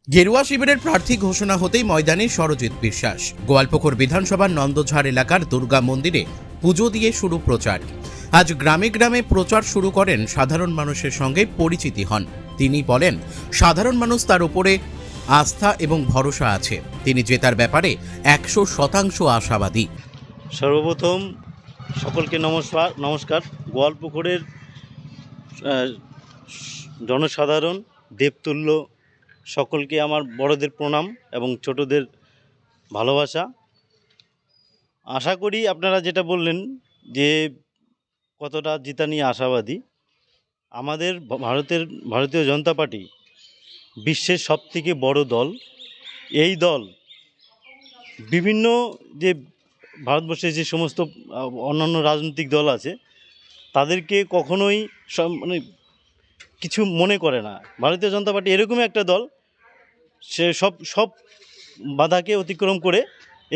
গেরুয়া শিবিরের প্রার্থী ঘোষণা হতেই ময়দানে সরজিৎ বিশ্বাস। গোয়ালপুকুর বিধানসভার নন্দঝাড় এলাকার দুর্গা মন্দিরে পুজো দিয়ে শুরু প্রচার। আজ গ্রামে গ্রামে প্রচার শুরু করেন, সাধারণ মানুষের সঙ্গে পরিচিতি হন। তিনি বলেন, সাধারণ মানুষ তার উপরে আস্থা এবং ভরসা আছে। তিনি জেতার ব্যাপারে 100% আশাবাদী। সর্বপ্রথম সকলকে নমস্কার। গোয়ালপুকুরের জনসাধারণ, দেবতুল্য সকলকে আমার বড়দের প্রণাম এবং ছোটদের ভালোবাসা। আশা করি আপনারা যেটা বললেন যে কতটা জিতা নিয়ে আশাবাদী। আমাদের ভারতীয় জনতা পার্টি বিশ্বের সবথেকে বড় দল। এই দল বিভিন্ন যে ভারতবর্ষে যে সমস্ত অন্যান্য রাজনৈতিক দল আছে তাদেরকে কখনোই কিছু মনে করে না। ভারতীয় জনতা পার্টি এরকমই একটা দল, সে সব বাধাকে অতিক্রম করে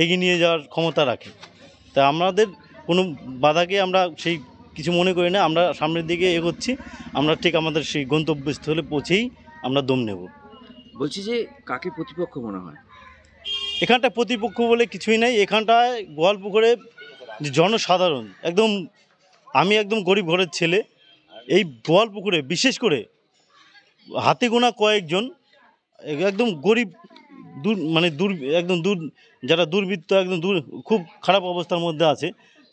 এগিয়ে নিয়ে যাওয়ার ক্ষমতা রাখে। তা আমাদের কোনো বাধাকে আমরা সেই কিছু মনে করি না। আমরা সামনের দিকে এগোচ্ছি। আমরা ঠিক আমাদের সেই গন্তব্যস্থলে পৌঁছেই আমরা দম নেব। বলছি যে কাকে প্রতিপক্ষ মনে হয়? এখানটা প্রতিপক্ষ বলে কিছুই নাই। এখানটায় গোয়ালপুকুরে যে জনসাধারণ, আমি একদম গরিব ঘরের ছেলে। এই গোয়ালপুকুরে বিশেষ করে হাতে গোনা কয়েকজন একদম গরিব, যারা দুর্বৃত্ত, খুব খারাপ অবস্থার মধ্যে আছে,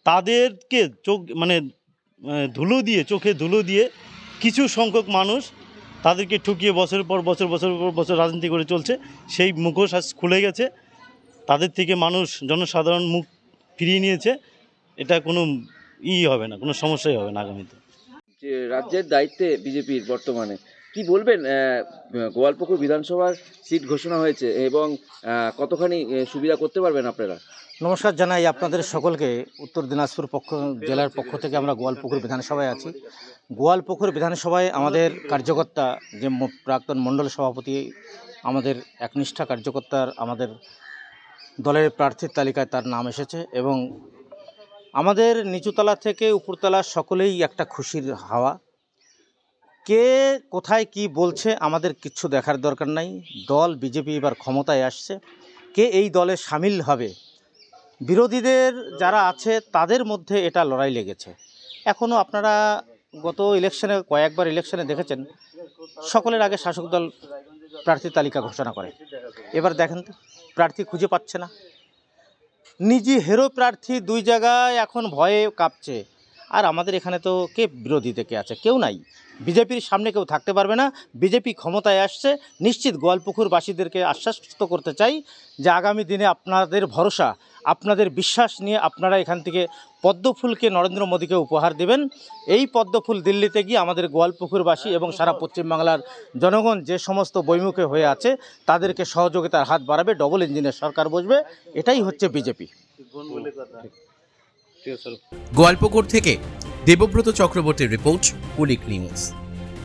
তাদেরকে চোখে ধুলো দিয়ে কিছু সংখ্যক মানুষ তাদেরকে ঠকিয়ে বছরের পর বছর রাজনীতি করে চলছে। সেই মুখোশ আজ খুলে গেছে। তাদের থেকে জনসাধারণ মুখ ফিরিয়ে নিয়েছে। এটা কোনো হবে না, কোনো সমস্যাই হবে না আগামীতে। যে রাজ্যের দায়িত্বে বিজেপির বর্তমানে কি বলবেন? গোয়ালপুকুর বিধানসভার সিট ঘোষণা হয়েছে এবং কতখানি সুবিধা করতে পারবেন আপনারা? নমস্কার জানাই আপনাদের সকলকে। উত্তর দিনাজপুর জেলার পক্ষ থেকে আমরা গোয়ালপুকুর বিধানসভায় আছি। গোয়ালপুকুর বিধানসভায় আমাদের কার্যকর্তা, যে প্রাক্তন মণ্ডল সভাপতি, আমাদের একনিষ্ঠা কার্যকর্তার আমাদের দলের প্রার্থীর তালিকায় তার নাম এসেছে এবং আমাদের নিচুতলা থেকে উপরতলা সকলেই একটা খুশির হাওয়া। কে কোথায় কি বলছে আমাদের কিচ্ছু দেখার দরকার নাই। দল বিজেপি এবার ক্ষমতায় আসছে, কে এই দলে সামিল হবে, বিরোধীদের যারা আছে তাদের মধ্যে এটা লড়াই লেগেছে। এখনও আপনারা গত কয়েকবার ইলেকশনে দেখেছেন, সকলের আগে শাসক দল প্রার্থী তালিকা ঘোষণা করে। এবার দেখেন তো, প্রার্থী খুঁজে পাচ্ছে না। নিজে হেরো প্রার্থী 2 জায়গায় এখন ভয়ে কাঁপছে। আর আমাদের এখানে তো কে বিরোধী থেকে আছে? কেউ নাই। বিজেপির সামনে কেউ থাকতে পারবে না। বিজেপি ক্ষমতায় আসছে, নিশ্চিত গোয়ালপুকুরবাসীদেরকে আশ্বস্ত করতে চাই যে আগামী দিনে আপনাদের ভরসা, আপনাদের বিশ্বাস নিয়ে আপনারা এখান থেকে পদ্মফুলকে নরেন্দ্র মোদীকে উপহার দেবেন। এই পদ্মফুল দিল্লিতে গিয়ে আমাদের গোয়ালপুকুরবাসী এবং সারা পশ্চিমবাংলার জনগণ যে সমস্ত বৈমুখে হয়ে আছে তাদেরকে সহযোগিতার হাত বাড়াবে। ডবল ইঞ্জিনের সরকার বসবে। এটাই হচ্ছে বিজেপি। গোয়ালপুকুর থেকে দেবব্রত চক্রবর্তীর রিপোর্ট, কুলিক নিউজ।